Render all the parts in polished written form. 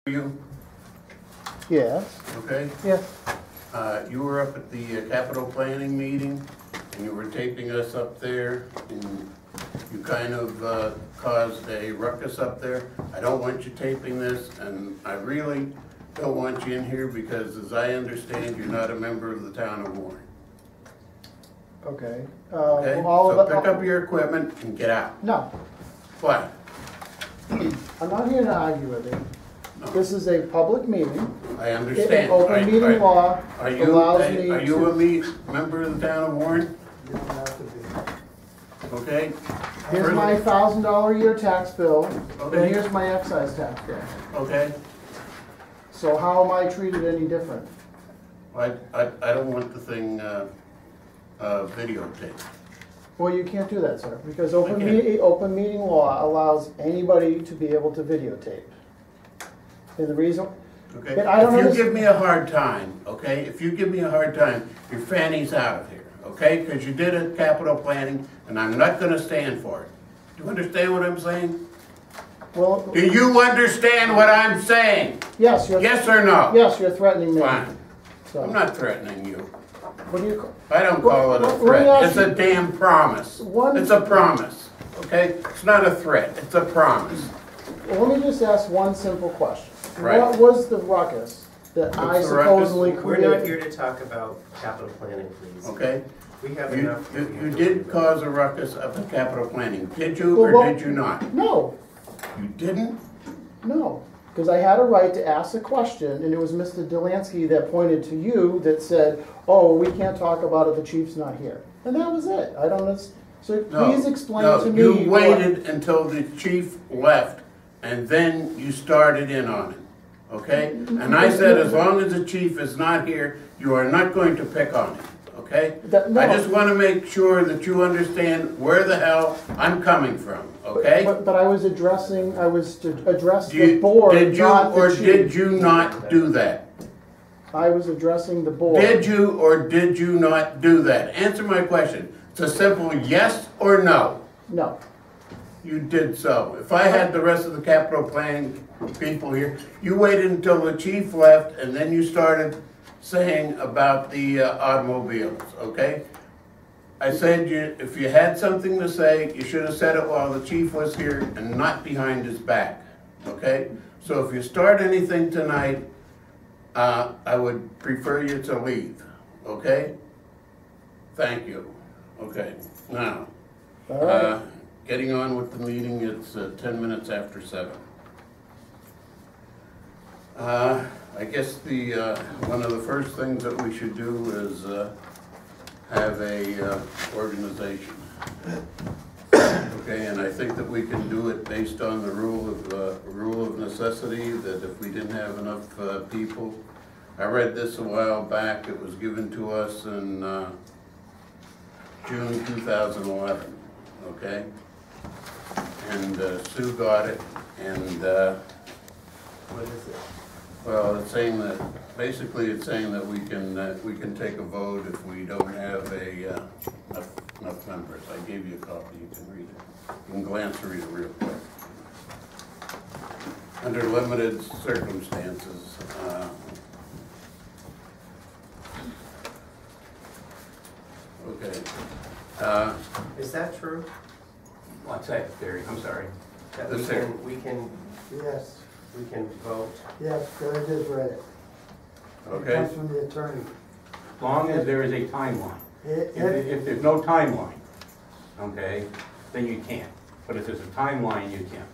You? Yes. Okay. Yes. You were up at the capital planning meeting, and you were taping us up there, and you kind of caused a ruckus up there. I don't want you taping this, and I really don't want you in here because, as I understand, you're not a member of the town of Warren. Okay. Okay? So pick up your equipment and get out. No. Why? I'm not here to argue with you. No. This is a public meeting. I understand. Open meeting law allows me Are you a member of the town of Warren? You don't have to be. Okay. Here's my $1,000 a year tax bill, Okay. and here's my excise tax bill. Okay. So how am I treated any different? I don't want the thing videotaped. Well, you can't do that, sir, because I can. open meeting law allows anybody to be able to videotape. And the reason, Okay. but I don't If you understand. give me a hard time, okay, if you give me a hard time, your fanny's out of here, okay? Because you did a capital planning, and I'm not going to stand for it. Do you understand what I'm saying? Well, Do you understand what I'm saying? yes, you're Yes or no? yes, you're threatening me. Fine. So, I'm not threatening you. what do you? I don't call it a Let me threat. ask It's a damn promise. It's a promise, okay? It's not a threat. It's a promise. Well, let me just ask one simple question. Right. What was the ruckus that I What's the ruckus? supposedly We're created? not here to talk about capital planning, please. Okay? We have You enough. did cause a ruckus of the capital planning. Did you Well, or did you not? No, You didn't? no, because I had a right to ask a question, and it was Mr. Delansky that pointed to you that said, "Oh, we can't talk about it. The chief's not here," and that was it. I don't. So No, please explain no, to me. you waited until the chief left, and then you started in on it, okay? And I said, as long as the chief is not here, you are not going to pick on him, okay? No. I just want to make sure that you understand where the hell I'm coming from, okay? But I was to address the board, Did you not the or chief. did you not do that? I was addressing the board. Did you or did you not do that? Answer my question. It's a simple yes or no. No. You did so. If I had the rest of the capital planning people here, you waited until the chief left and then you started saying about the automobiles, okay? I said if you had something to say, you should have said it while the chief was here and not behind his back, okay? So if you start anything tonight, I would prefer you to leave, okay? Thank you. Okay, now, All right. getting on with the meeting, it's 10 minutes after 7. I guess one of the first things that we should do is have a organization. Okay, and I think that we can do it based on the rule of necessity, that if we didn't have enough people. I read this a while back. It was given to us in June 2011, okay? And Sue got it, and What is it? well, it's saying that, basically it's saying that we can take a vote if we don't have enough members. I gave you a copy, you can read it. You can glance through it real quick. Under limited circumstances, okay. Is that true? What's that, Terry? I'm sorry. That Yes, we sir. can, we can, Yes, we can vote? yes, because I just read it. It Okay, comes from the attorney. As long as there is a timeline. If- If there's no timeline, okay, then you can't. But if there's a timeline, you can.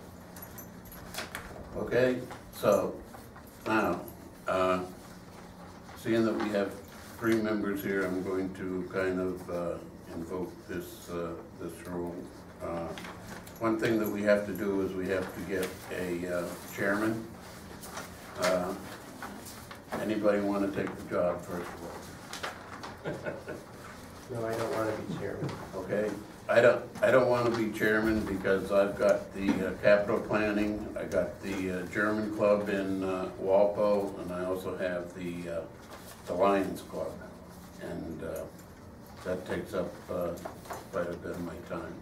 okay, so, now, seeing that we have 3 members here, I'm going to kind of invoke this rule. One thing that we have to do is we have to get a chairman. Anybody want to take the job first of all? No, I don't want to be chairman. Okay, I don't want to be chairman because I've got the capital planning, I got the German club in Walpole, and I also have the Lions Club, and that takes up quite a bit of my time.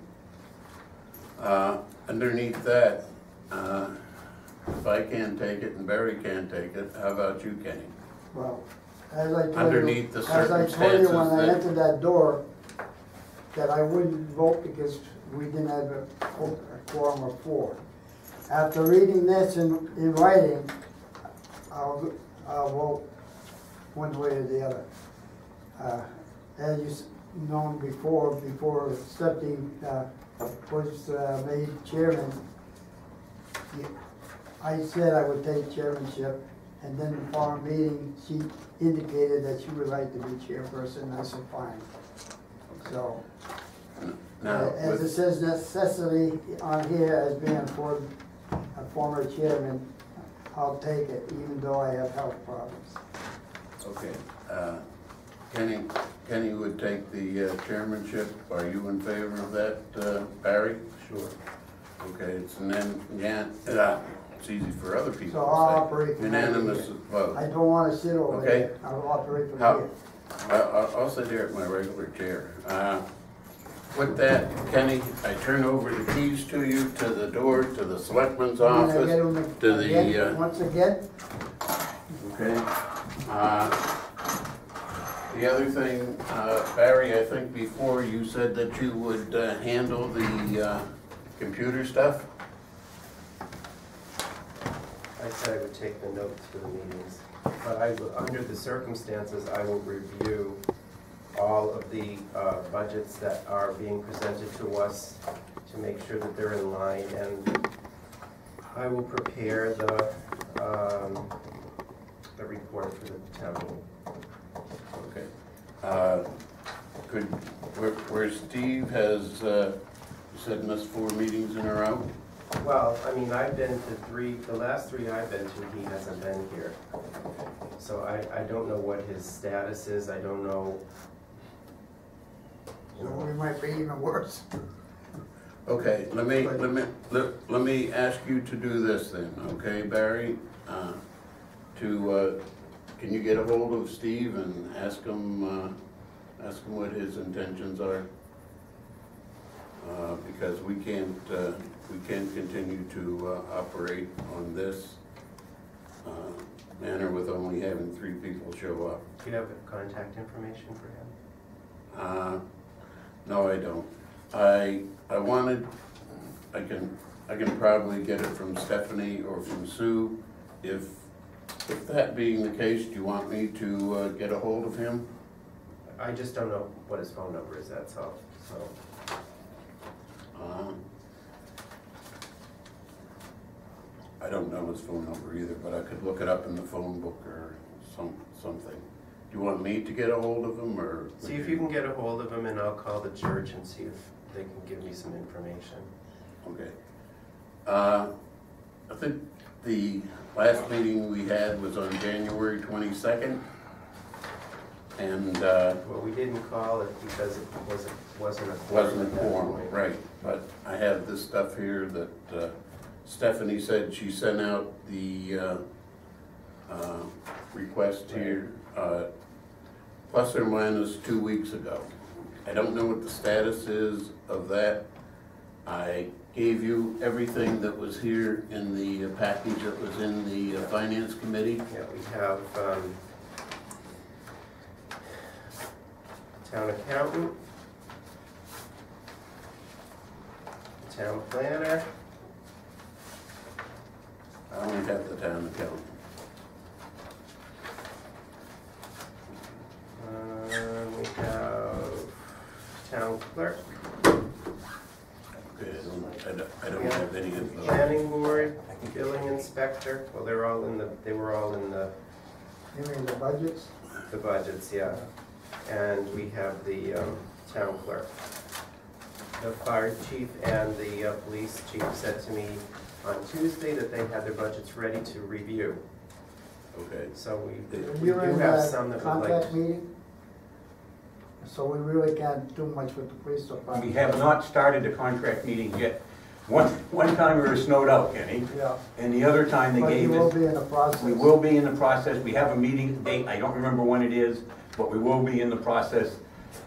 Underneath that, if I can't take it and Barry can't take it, how about you, Kenny? Well, as I told you, Underneath the as I told you circumstances when I that- entered that door, that I wouldn't vote because we didn't have a quorum of 4. After reading this in writing, I'll vote one way or the other. As you known before accepting was made chairman, I said I would take chairmanship, and then the following meeting, she indicated that she would like to be chairperson. I said, fine. So, Now, as it with, says necessity on here as being a former chairman, I'll take it, even though I have health problems. okay, Kenny would take the chairmanship. Are you in favor of that, Barry? Sure. Okay, it's it's easy for other people to say. So I'll operate from Unanimous here. vote. I don't want to sit over Okay. there. I'll operate from How- here. I'll sit here at my regular chair. With that, Kenny, I turn over the keys to you, to the door, to the selectman's Can I office, get 'em to the, again, once again? okay. The other thing, Barry, I think before you said that you would handle the computer stuff. I said I would take the notes for the meetings, but under the circumstances, I will review all of the budgets that are being presented to us to make sure that they're in line, and I will prepare the report for the town meeting. Okay. Where Steve has, you said missed 4 meetings in a row? Well, I mean, I've been to the last 3 I've been to, he hasn't been here. So I don't know what his status is, I don't know. So we might be even worse. Okay, let me ask you to do this then, okay, Barry? Can you get a hold of Steve and ask him what his intentions are? Because we can't continue to operate on this manner with only having 3 people show up. Do you have contact information for him? No, I don't. I can probably get it from Stephanie or from Sue. If that being the case, do you want me to get a hold of him? I just don't know what his phone number is, that's all, so. I don't know his phone number either, but I could look it up in the phone book or something. Do you want me to get a hold of him, or? See if you can get a hold of him, and I'll call the church and see if they can give me some information. Okay. I think the last meeting we had was on January 22nd. And Well, we didn't call it because it wasn't a quorum. wasn't a at that quorum, point. right. But I have this stuff here that Stephanie said she sent out the request here, plus or minus 2 weeks ago. I don't know what the status is of that. I gave you everything that was here in the package that was in the Finance Committee. Yeah, we have town accountant, town planner, I only have the town accountant. we have town clerk, Okay, I don't have any info. planning board, billing inspector, well, they were all in the You mean the budgets? budgets, yeah. And we have the town clerk. The fire chief and the police chief said to me on Tuesday that they had their budgets ready to review. Okay. So we You're do in have that some that would like. contact meeting? So we really can't do much with the police department. We have not started the contract meeting yet. One time we were snowed out, Kenny, Yeah, and the other time they but you gave will us, be in the process. we will be in the process. We have a meeting date, I don't remember when it is, but we will be in the process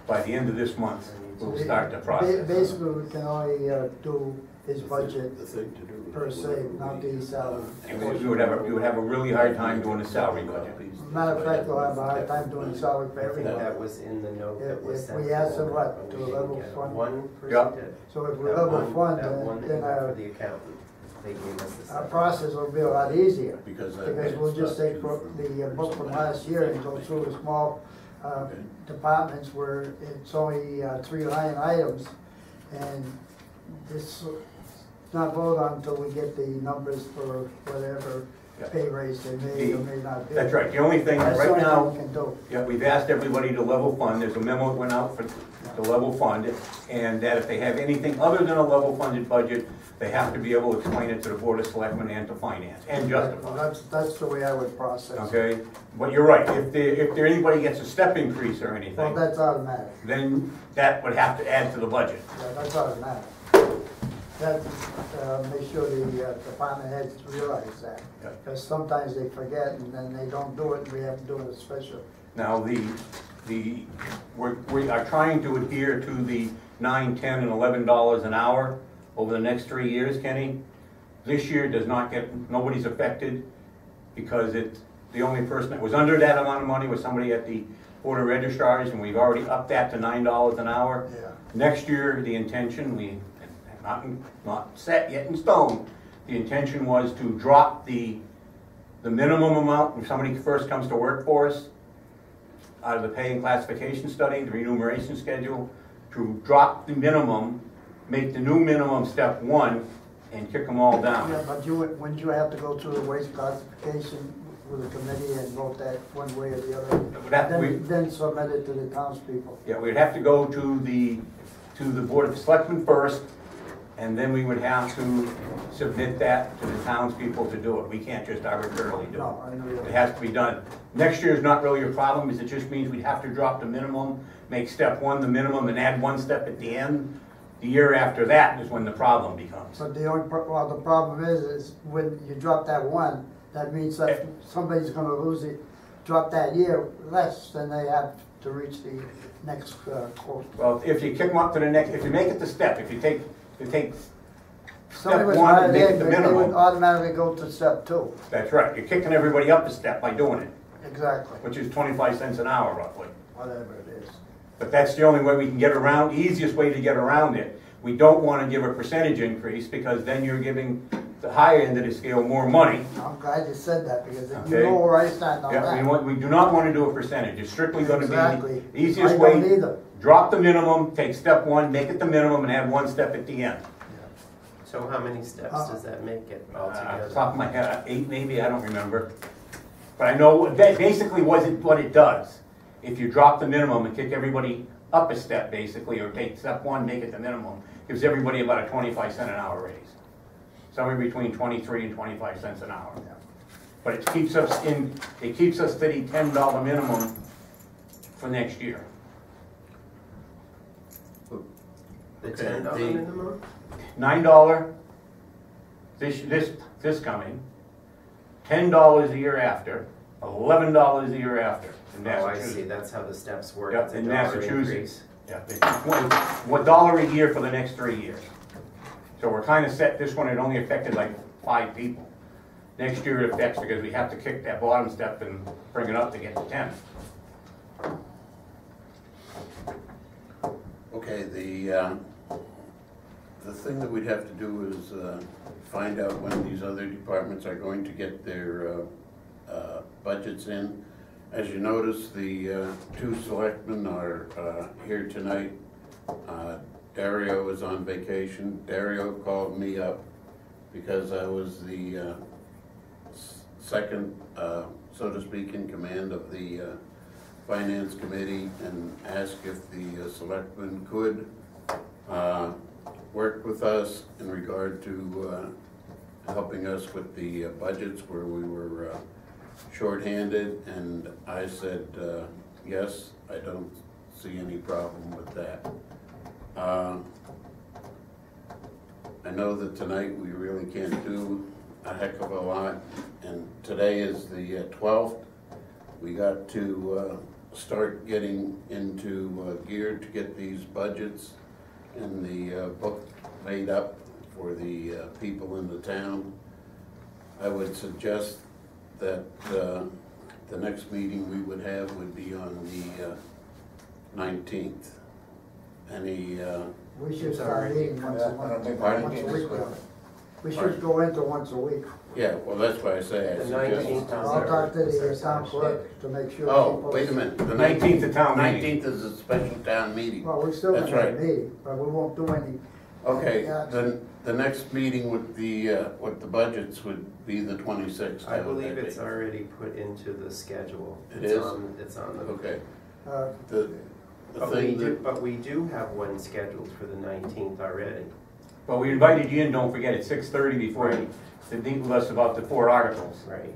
by the end of this month. We'll start the process. Basically, we can only do his budget The thing to do. per se, not the salary. You would have a really hard time doing a salary budget. Matter of fact, we'll have a hard time doing salary for I think everyone. that was in the note that was If sent. we ask them forward, what, but to we a didn't level get fund? One Yeah. person did. So if we That level one- fund, that one then for the accountant, they gave us the. our process will be a lot easier. Because We'll just take the book from last year and go through the small departments where it's only 3 line items. And this, not vote on until we get the numbers for whatever pay raise they may or may not be. That's right, the only thing That's the right only now, thing we can do. yeah, we've asked everybody to level fund, there's a memo that went out for the level fund, and that if they have anything other than a level funded budget, they have to be able to explain it to the Board of Selectmen and to Finance, and justify it. That's the way I would process it. Okay, but you're right, if anybody gets a step increase or Well, anything, that's automatic. then that would have to add to the budget. Yeah, that's automatic. That, make sure the department heads realize that. Yeah. Because sometimes they forget and then they don't do it, and we have to do it special. Now, we are trying to adhere to the $9, $10, and $11 an hour over the next 3 years, Kenny. This year does not nobody's affected because the only person that was under that amount of money was somebody at the Board of Registrars, and we've already upped that to $9 an hour. Yeah. Next year, the intention, not set yet in stone, the intention was to drop the minimum amount when somebody first comes to work for us out of the pay and classification study, the remuneration schedule, to drop the minimum, make the new minimum step 1, and kick them all down. Yeah, but wouldn't you have to go through the wage classification with the committee and vote that one way or the other? Then submit it to the townspeople. Yeah, we'd have to go to the Board of Selectmen first, and then we would have to submit that to the townspeople to do it. We can't just arbitrarily do it. No, I know. It has to be done. Next year is not really a problem, because it just means we'd have to drop the minimum, make step 1 the minimum, and add 1 step at the end. The year after that is when the problem becomes. But the only, well, the problem is when you drop that 1, that means that somebody's gonna lose it, drop that year less than they have to reach the next quote. Well, if you kick them up to the next, if you make it the step, if you take Somebody step was 1 and hired make it in, the they would minimum, automatically go to step 2. that's right. You're kicking everybody up a step by doing it, Exactly, which is 25 cents an hour roughly. whatever it is. But that's the only way we can get around, easiest way to get around it. We don't want to give a percentage increase, because then you're giving the higher end of the scale more money. I'm glad you said that, because you Okay. know where I stand on Yeah, that. we do not want to do a percentage. It's strictly going to be Exactly. the easiest I way. don't either. Drop the minimum, take step 1, make it the minimum, and add 1 step at the end. So how many steps does that make it Off altogether? the top of my head, 8 maybe, I don't remember. But I know that basically what it does. If you drop the minimum and kick everybody up a step basically, or take step 1, make it the minimum, gives everybody about a 25-cent an hour raise. Somewhere between 23 and 25 cents an hour. But it keeps us to the $10 minimum for next year. The Okay, $10 the- minimum? $9 this coming, $10 a year after, $11 a year after in Oh, I see, Massachusetts. that's how the steps work. Yep, It's a in dollar Massachusetts. increase. Yeah, it's $1 a year for the next 3 years. So we're kind of set, this one, it only affected like 5 people. Next year it affects, because we have to kick that bottom step and bring it up to get to 10. Okay, the thing that we'd have to do is find out when these other departments are going to get their budgets in. As you notice, the 2 selectmen are here tonight. Dario is on vacation. Dario called me up because I was the second, so to speak, in command of the Finance Committee, and asked if the selectmen could work with us in regard to helping us with the budgets where we were shorthanded, and I said, yes, I don't see any problem with that. I know that tonight we really can't do a heck of a lot, and today is the 12th. We got to start getting into gear to get these budgets and the book made up for the people in the town. I would suggest that the next meeting we would have would be on the 19th. Any, We should start meeting once a I don't think month, I once a can week. do it. We should go into once a week. yeah, well, that's why I say I The suggest. 19th. I'll talk to the town clerk to make sure. Oh, people- wait a minute, the 19th of town meeting. 19th is a special town meeting. Well, we still That's gonna have a right. meeting, but we won't do any. Okay, Yeah. then the next meeting with the budgets would be the 26th. I How would believe that it's be? already put into the schedule. It It's is? It's on the. Okay, Uh, the thing that, But we do have one scheduled for the 19th already. Well, we invited you in, don't forget, at 6:30 before you, to meet with us about the 4 articles. Right.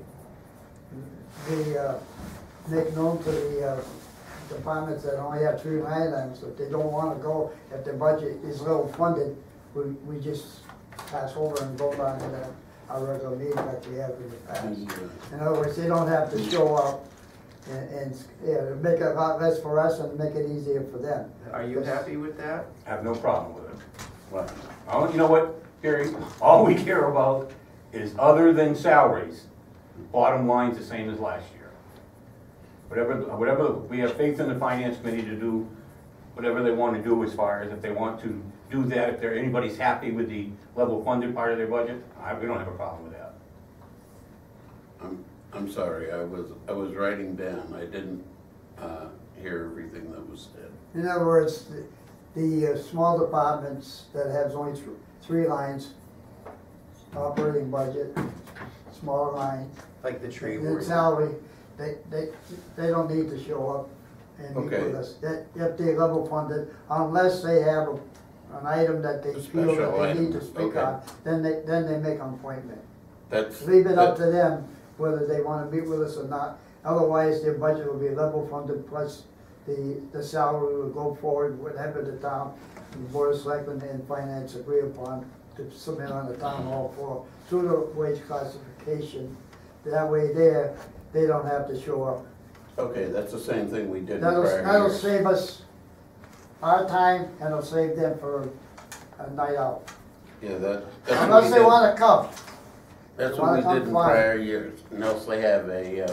Make known to the departments that only have 3 line items, if they don't wanna go, if the budget is little funded, we just pass over and vote on it at our regular meeting like we have in the past. In other words, they don't have to show up and yeah, make it a lot less for us and make it easier for them. Are you Yes. happy with that? I have no problem with it. what? Oh, you know what, Gary, all we care about is, other than salaries, bottom line's the same as last year. Whatever, we have faith in the finance committee to do whatever they want to do, as far as if they want to do that, if anybody's happy with the level funded part of their budget, we don't have a problem with that. I'm sorry, I was writing down, I didn't hear everything that was said. In other words, the small departments that has only 3 lines, operating budget, small line, Like the tree and warden? salary, they don't need to show up and meet Okay. with us. If they level funded, unless they have an item that they A feel that special they need to item, speak okay. on, then they make an appointment. That's. Leave it up to them whether they wanna meet with us or not. Otherwise, their budget will be level funded, plus the salary will go forward, whatever the town, the board of selectmen and finance agree upon to submit on the town hall for, through the wage classification. That way they don't have to show up. Okay, that's the same thing we did in That'll prior years. save us our time and it'll save them for a night out. Yeah, that's what Unless we they did. wanna come, That's they what we wanna did in come, fine. prior years, unless they have a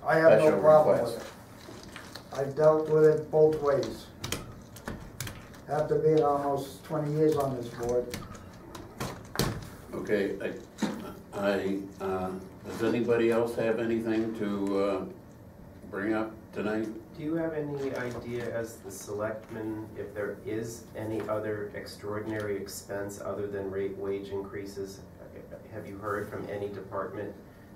I have no special problem with request. it. I've dealt with it both ways. After being almost 20 years on this board. Okay, does anybody else have anything to bring up tonight? Do you have any idea, as the selectman, if there is any other extraordinary expense other than wage increases? Have you heard from any department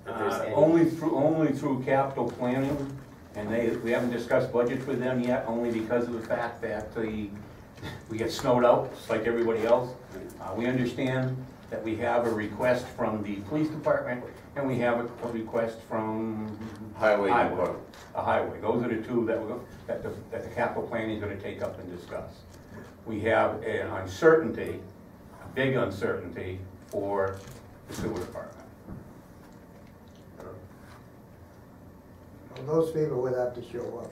that there's any? Only through capital planning, and we haven't discussed budgets with them yet, only because of the fact that we get snowed out, just like everybody else. We understand that we have a request from the police department, and we have a request from Highway Department. a highway. Those are the two that the capital planning is gonna take up and discuss. We have an uncertainty, a big uncertainty for the sewer department. Well, those people would have to show up.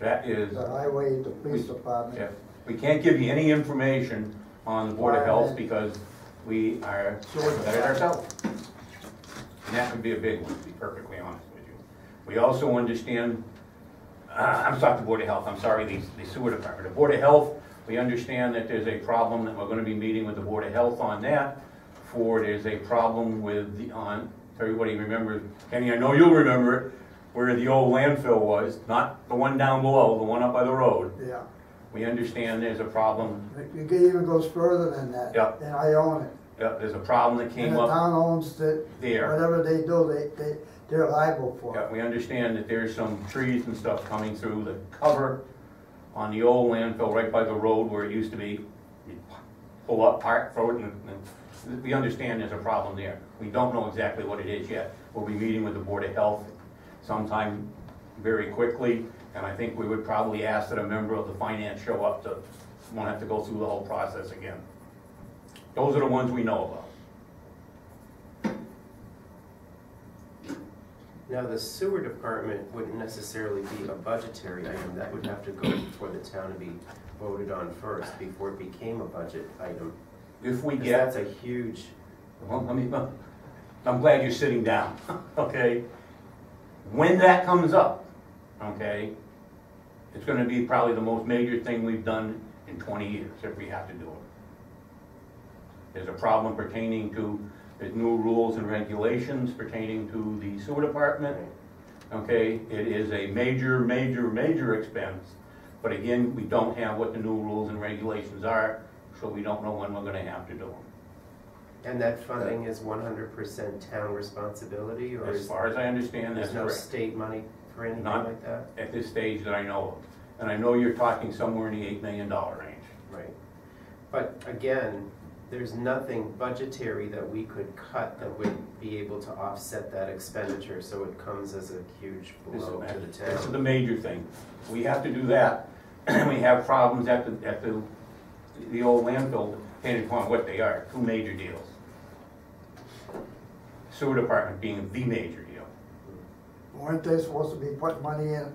That is, The highway, the police department. yeah, we can't give you any information on the Board of Health because we are short of it ourselves. And that would be a big one, to be perfectly honest with you. We also understand, I'm sorry, the Board of Health, I'm sorry, the sewer department. The Board of Health, we understand that there's a problem, that we're gonna be meeting with the Board of Health on that. There's a problem with everybody remembers, Kenny, I know you'll remember it, where the old landfill was, not the one down below, the one up by the road. Yeah. We understand there's a problem, It even goes further than that. Yeah. And I own it. there's a problem that And came the up town owns the, there. whatever they do, they're liable for Yeah, it. we understand that there's some trees and stuff coming through the cover on the old landfill right by the road where it used to be. You pull up, park, throw it, and we understand there's a problem there. We don't know exactly what it is yet. We'll be meeting with the Board of Health sometime very quickly, and I think we would probably ask that a member of the finance show up to, won't have to go through the whole process again. Those are the ones we know about. Now, the sewer department wouldn't necessarily be a budgetary item. That would have to go before the town to be voted on first, before it became a budget item. if we 'Cause get, that's a huge, well, I'm glad you're sitting down, okay? When that comes up, okay, it's gonna be probably the most major thing we've done in 20 years, if we have to do it. There's a problem pertaining to, there's new rules and regulations pertaining to the sewer department, okay? It is a major, major, major expense, but again, we don't have what the new rules and regulations are, so we don't know when we're gonna have to do them. and that funding is 100% town responsibility, or As is far as I understand, that's there's no correct. state money for anything Not like that? at this stage that I know of. And I know you're talking somewhere in the $8 million range. Right. But again, there's nothing budgetary that we could cut that would be able to offset that expenditure, so it comes as a huge blow to the This is town. the major thing. We have to do that. We have problems at the old landfill, depending upon what they are, two major deals. Sewer department being the major deal. Weren't they supposed to be putting money in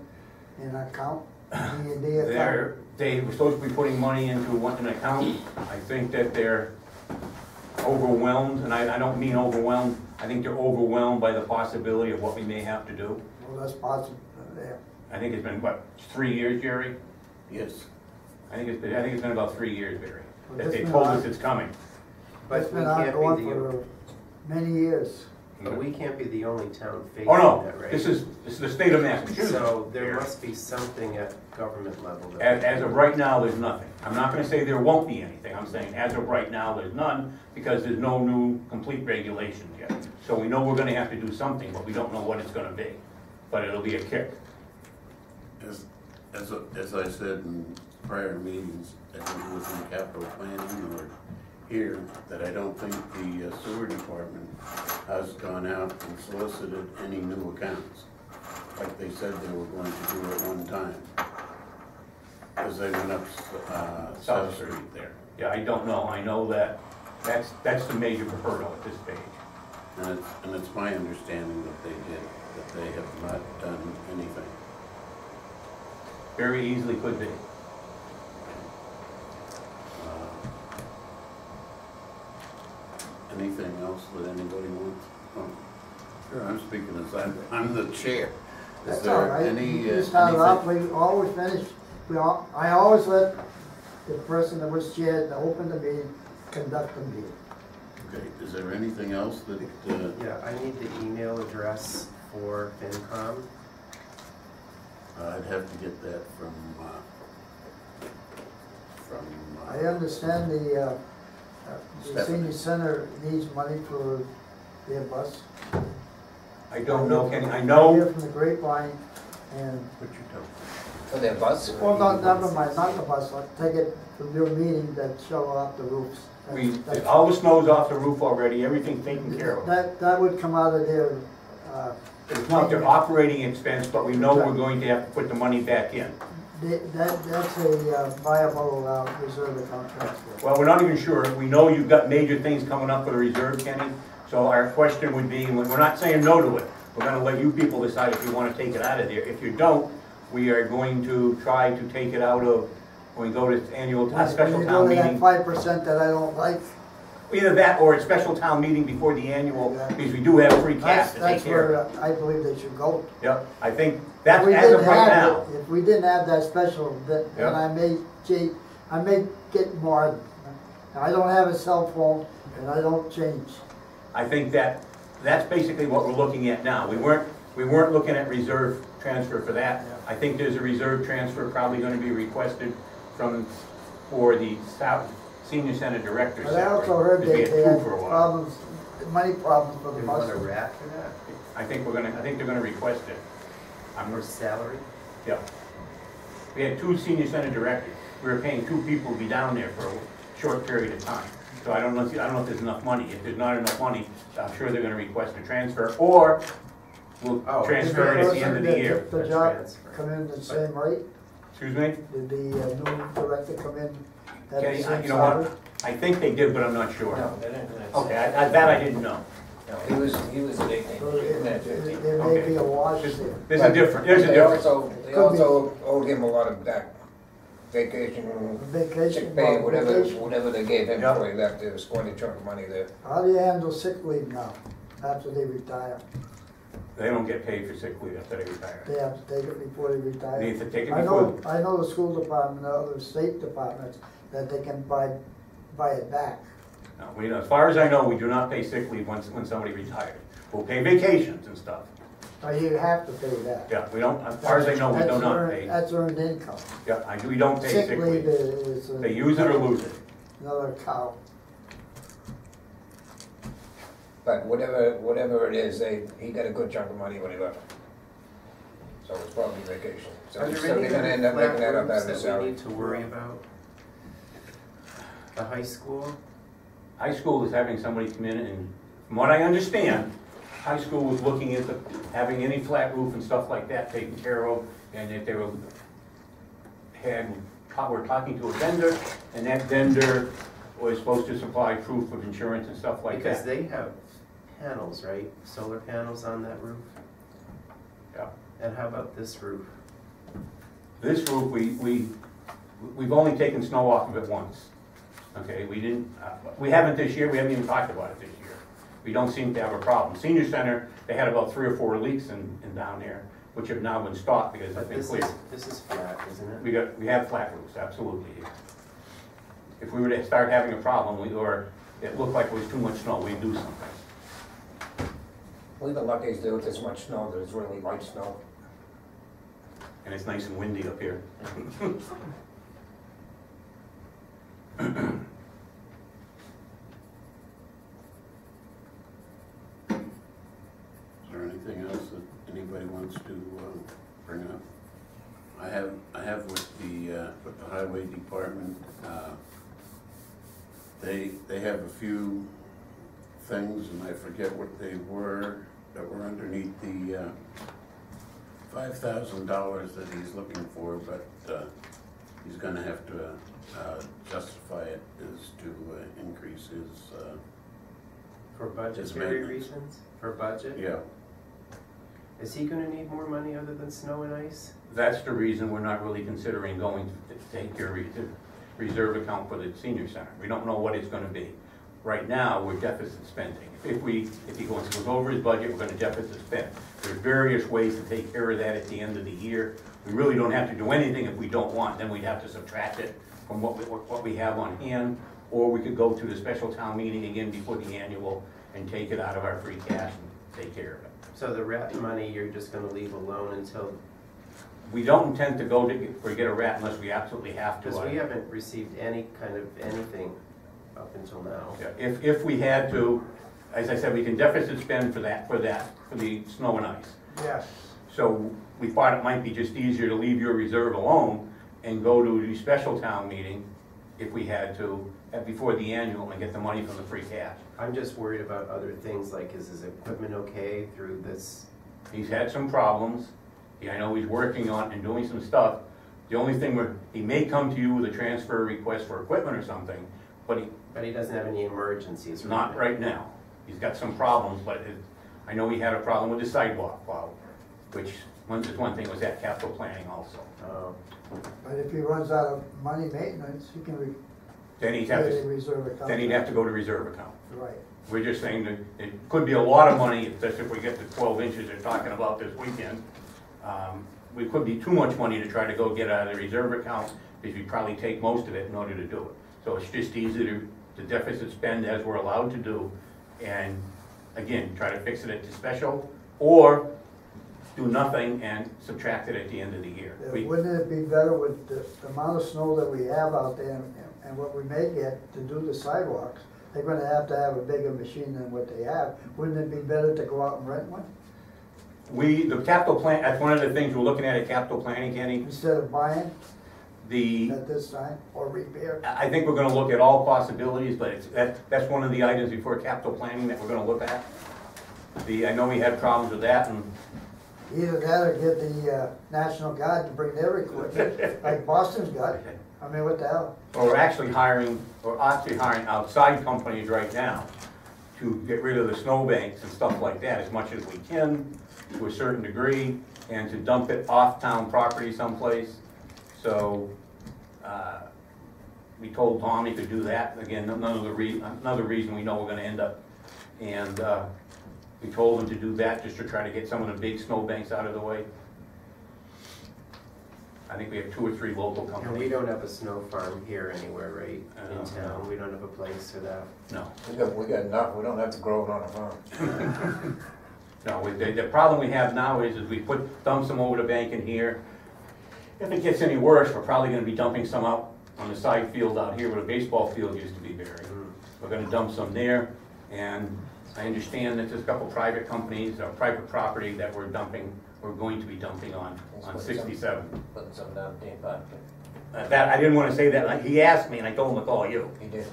an account? D&D account? They were supposed to be putting money into an account. I think that they're overwhelmed, and I don't mean overwhelmed, I think they're overwhelmed by the possibility of what we may have to do. Well, that's possible, yeah. I think it's been, what, 3 years, Jerry? Yes. I think it's been about 3 years, Barry, Well, that that's they been told on- us it's coming. It's But we been can't ongoing be the, for many years. but we can't be the only town facing Oh, no, that, right? this is the state of Massachusetts. So there must be something at government level. that we As can of right now, there's nothing. I'm not gonna say there won't be anything. I'm saying as of right now, there's none, because there's no new complete regulations yet. So we know we're gonna have to do something, but we don't know what it's gonna be. But it'll be a kick. As I said in prior meetings, I think it was in capital planning or here, that I don't think the sewer department has gone out and solicited any new accounts, like they said they were going to do at one time. Because they went up South Street there. Yeah, I don't know. I know that that's the major hurdle at this stage. And it's my understanding that they did, that they have not done anything. Very easily could be. Anything else that anybody wants? Oh, sure, I'm speaking as I'm the chair. Is That's all there right. any, You started off, anything? we always finish, I always let the person that was chair to open the meeting, conduct the meeting. Okay, is there anything else that, Yeah, I need the email address for FinCom. I'd have to get that from, I understand the Stephanie. senior center needs money for their bus. I don't know, Kenny. I I know. hear from the grapevine, and, what you tell me. For their bus? well, never mind, not the bus, I'll take it from your meeting that show off the roofs. All the snow's off the roof already. Everything's taken care of. That would come out of their, It's not their operating expense, but we know we're going to have to put the money back in. that's a viable reserve account transfer. Well, we're not even sure. We know you've got major things coming up for the reserve, Kenny. So our question would be, we're not saying no to it. We're gonna let you people decide if you wanna take it out of there. If you don't, we are going to try to take it out of, when we go to annual, special town When you go meeting. to that 5% that I don't like, Either that or a special town meeting before the annual, because we do have free cash to take that's care of. where I believe they should go. Yep, I think If that's we as didn't of right have now. it- If we didn't have that special, then Yeah. I may get more. I don't have a cell phone and I don't change. I think that's basically what we're looking at now. We weren't looking at reserve transfer for that. I think there's a reserve transfer probably gonna be requested for the senior center director's But I salary. also heard There'd be they a had two for a while. problems, money problems for the They want bus. a rat for that, I think they're gonna request it. or salary? Yeah. We had two senior center directors. We were paying two people to be down there for a short period of time. So I don't know if there's enough money. If there's not enough money, I'm sure they're gonna request a transfer, or we'll Oh, transfer it at the end of the year. Did the job Transfer. come in the same rate? Excuse me? Did the new director come in at the Kenny, same you know what? salary? I think they did, but I'm not sure. No, they didn't. Okay, that I didn't know. No, he was at 18. So there may Okay. be a wash there. There's a difference, there's a They difference. also, they also owed him a lot of back vacation, Vacation, sick pay, well, whatever, vacation. whatever they gave him Yeah. before he left, there was quite a chunk of money there. How do you handle sick leave now, after they retire? They don't get paid for sick leave after they retire. They have to take it before they retire? They have to take it I before. know the school department, and other state departments, that they can buy it back. No, we, as far as I know, we do not pay sick leave when somebody retires. We'll pay vacations and stuff. But you have to pay that. Yeah, we don't, as far as I know, we do not pay. That's earned income. Yeah, we don't pay sick leave. is. They use it or lose it. Another cow. But whatever it is, he got a good chunk of money when he left. So it's probably vacation. So Are he's there any certainly gonna end up making that up out of his that we salary. need to worry about? The high school? High school is having somebody come in and, from what I understand, high school was looking into having any flat roof and stuff like that taken care of, and that they were talking to a vendor, and that vendor was supposed to supply proof of insurance and stuff like Because that. they have panels, right? Solar panels on that roof? Yeah. And how about this roof? This roof, we've only taken snow off of it once. Okay, we haven't this year, we haven't even talked about it this year. We don't seem to have a problem. Senior Center, they had about 3 or 4 leaks in down there, which have now been stopped because But it's been this cleared. is flat, isn't it? We have flat roofs, absolutely. If we were to start having a problem, or it looked like it was too much snow, we'd do something. We've been lucky to do with this much snow, that it's really light snow. And it's nice and windy up here. Is there anything else that anybody wants to bring up? I have with the highway department, they have a few things, and I forget what they were, that were underneath the $5,000 that he's looking for, but he's gonna have to justify it as to increase his, For budgetary His maintenance. reasons? For budget? yeah. Is he gonna need more money other than snow and ice? That's the reason we're not really considering going to take your reserve account for the senior center. We don't know what it's gonna be. Right now, we're deficit spending. If he goes over his budget, we're gonna deficit spend. There's various ways to take care of that at the end of the year. We really don't have to do anything if we don't want, then we'd have to subtract it from what we have on hand, or we could go to the special town meeting again before the annual and take it out of our free cash and take care of it. So the rat money, you're just gonna leave alone until, We don't intend to go to get a rat unless we absolutely have to. because we haven't received any kind of anything up until now. Yeah, if we had to, as I said, we can deficit spend for the snow and ice. Yes. So we thought it might be just easier to leave your reserve alone and go to the special town meeting if we had to, before the annual, and get the money from the free cash. I'm just worried about other things, like is his equipment okay through this? He's had some problems. Yeah, I know he's working on and doing some stuff. The only thing he may come to you with a transfer request for equipment or something, but But he doesn't have any emergencies. not right now. He's got some problems, but I know he had a problem with the sidewalk plow, which one thing was that capital planning also. But if he runs out of money maintenance, he can Then he'd get have a to, reserve account. then he'd have to go to reserve account. Right. We're just saying that it could be a lot of money, especially if we get the 12 inches they're talking about this weekend. We could be too much money to try to go get out of the reserve account, because we probably take most of it in order to do it. So it's just easier to deficit spend as we're allowed to do, and again, try to fix it at the special, or do nothing and subtract it at the end of the year. Wouldn't it be better with the amount of snow that we have out there and what we may get to do the sidewalks? They're gonna have to have a bigger machine than what they have. Wouldn't it be better to go out and rent one The capital plan, that's one of the things we're looking at capital planning, Kenny. instead of buying The, at this time, or repair? I think we're gonna look at all possibilities, but that's one of the items before capital planning that we're gonna look at. I know we had problems with that, and Either that or get the National Guard to bring their equipment, like Boston's got. I mean, what the hell? we're actually hiring outside companies right now to get rid of the snowbanks and stuff like that as much as we can, to a certain degree, and to dump it off town property someplace. So, We told Tom he could do that. Again, another reason we know we're gonna end up. And we told him to do that just to try to get some of the big snowbanks out of the way. I think we have 2 or 3 local And companies. we don't have a snow farm here anywhere, right, in No. town? We don't have a place for that. No. We got enough, we don't have to grow it on a farm. No, the problem we have now is we dump some over the bank in here. If it gets any worse, we're probably gonna be dumping some out on the side field out here where the baseball field used to be buried. We're gonna dump some there, and I understand that there's a couple private companies, or private property that we're going to be dumping on 67. Putting some down Dean Park. That, I didn't wanna say that, he asked me and I told him to call you. He did.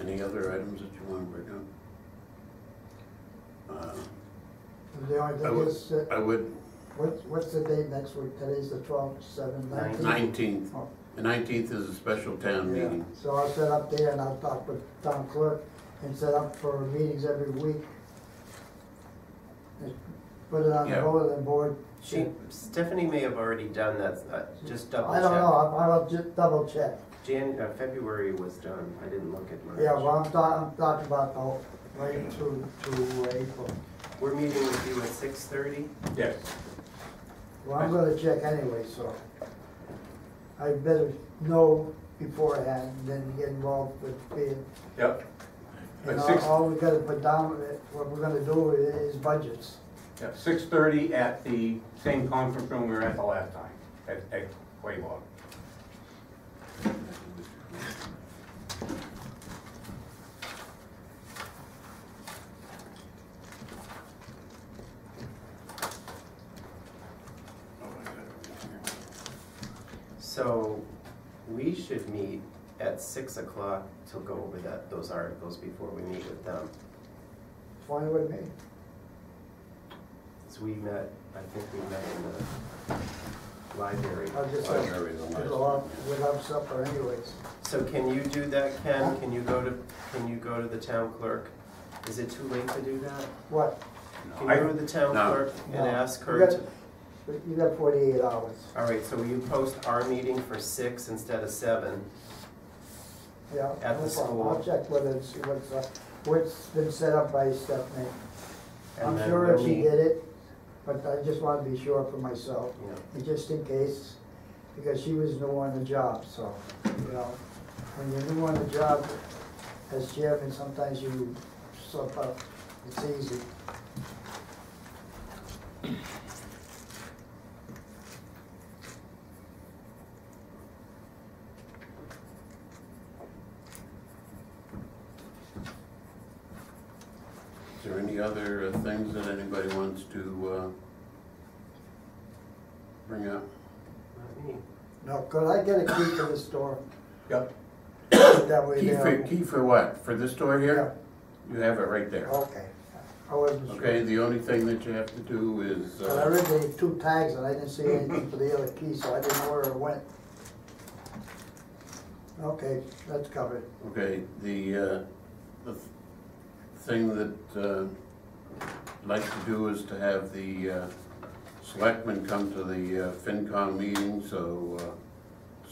Any other items that you want to bring up? The only thing is, I would, what's the date next week? Today's the 12th, 7th, 19th? 19th. Oh. The 19th is a special town Yeah. meeting. So I'll set up there and I'll talk with town clerk and set up for meetings every week. Just put it on the Yeah. bulletin board. Stephanie may have already done that, just double check. I don't know, I'll just double check. February was done, I didn't look at March. Yeah, well, I'm talking about the whole, right through to April. We're meeting with you at 6:30? Yes. Well, I'm gonna check anyway, so I better know beforehand than get involved with being. Yep. And But all we gotta put down, what we're gonna do is budgets. 6:30 at the same conference room we were at the last time, at Quabog. So, we should meet at 6 o'clock to go over those articles before we meet with them. Fine with me. So we met, I think we met in the library. I'll just Library is the to last go one, out without supper anyways. So can you do that, Ken? Can you go to the town clerk? Is it too late to do that? What? Can you go to the town No. clerk and No. ask You her got- to? You got 48 hours. All right, so will you post our meeting for 6 instead of 7? Yeah, At no the problem. school. I'll check whether it's, what's been set up by Stephanie. And I'm then sure we'll if she meet, did it, but I just want to be sure for myself, you know, and just in case, because she was new on the job, so, you know, when you're new on the job, as chairman, sometimes you slip up, it's easy. Is there any other things that anybody wants to bring up? not me. Now, could I get a key to the store? Yep. That way there. Key for what? For this door here? You have it right there. Okay, I wasn't sure. Okay, the only thing that you have to do is, But I read the 2 tags and I didn't see anything for the other key, so I didn't know where it went. Okay, that's covered. okay, the thing that I'd like to do is to have the selectmen come to the FinCom meeting, so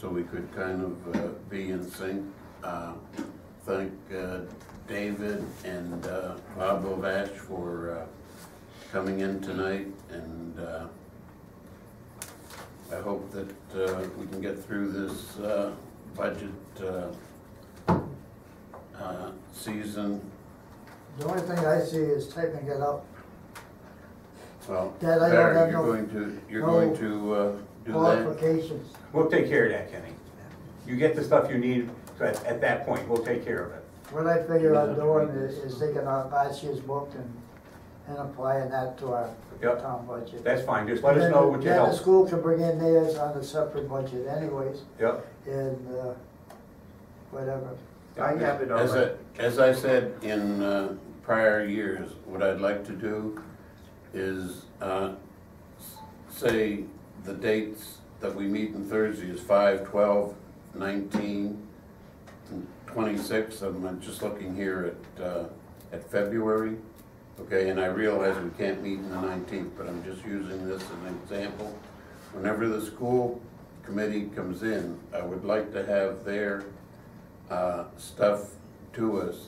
we could kind of be in sync. Thank David and Bob Bovash for coming in tonight, and I hope that we can get through this budget season. The only thing I see is typing it up. Well, Dad, I don't Barry, have you're no- going to do that? Qualifications. We'll take care of that, Kenny. You get the stuff you need at that point, we'll take care of it. What I figure on doing is taking our last year's book and applying that to our Yep. town budget. That's fine, just let us know what you Then the help. school can bring in theirs on a separate budget anyways, Yep. and whatever. I have it on As my, as I said in prior years, what I'd like to do is say the dates that we meet on Thursday is 5, 12, 19, and 26. I'm just looking here at February. Okay, and I realize we can't meet on the 19th, but I'm just using this as an example. Whenever the school committee comes in, I would like to have their stuff to us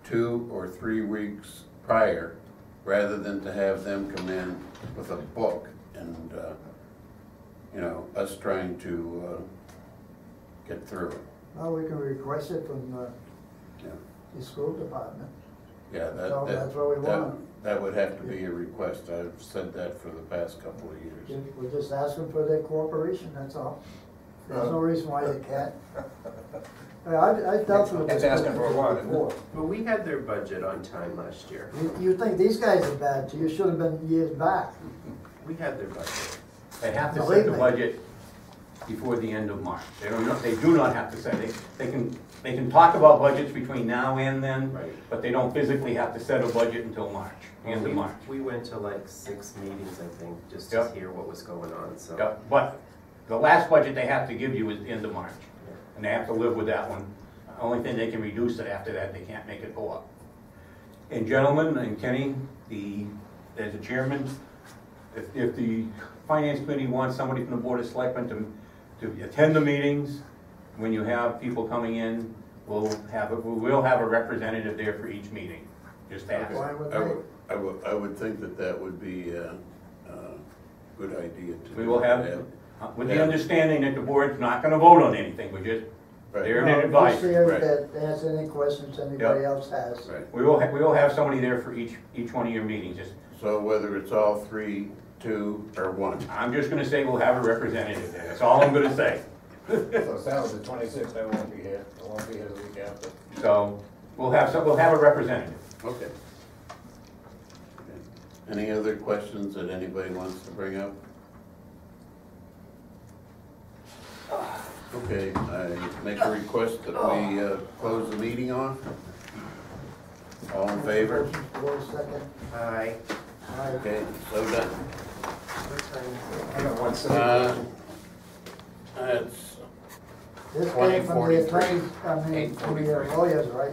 2 or 3 weeks prior, rather than to have them come in with a book and, you know, us trying to get through it. Well, we can request it from Yeah, the school department. yeah, So that's what we want. that would have to be a request. I've said that for the past couple of years. We're just asking for their cooperation, that's all. There's no reason why they can't. I dealt with That's this asking for a lot, isn't it? before. But we had their budget on time last year. You think these guys are bad, you should have been years back. We had their budget. They have to set Believe the me. budget before the end of March. They do not have to set it. They can talk about budgets between now and then, Right. but they don't physically have to set a budget until March, the end of March. We went to like 6 meetings, I think, just to Yep. hear what was going on, so. Yeah, but the last budget they have to give you is the end of March, and they have to live with that one. The only thing they can reduce it after that, they can't make it go up. And gentlemen, and Kenny, as a chairman, if the finance committee wants somebody from the board of selectmen to attend the meetings, when you have people coming in, we will have a representative there for each meeting. Just ask. Fine with I me. I would think that would be a good idea to. We will have, with the understanding that the board's not gonna vote on anything, we're just, Right. they're No, an just advisory. here Right. that answer any questions anybody Yep. else has. Right. We will have somebody there for each one of your meetings. So whether it's all 3, 2, or 1. I'm just gonna say we'll have a representative there, that's all I'm gonna say. So Sal's the 26th, I won't be here, I won't be here the week after. So, we'll have a representative. Okay. Any other questions that anybody wants to bring up? Okay, I make a request that we close the meeting off. All in favor? Motion for a second. Hi. Aye. Okay, so done. What time is it? I got one second. That's This came from the 2043. attorneys, I mean, from the lawyers, right?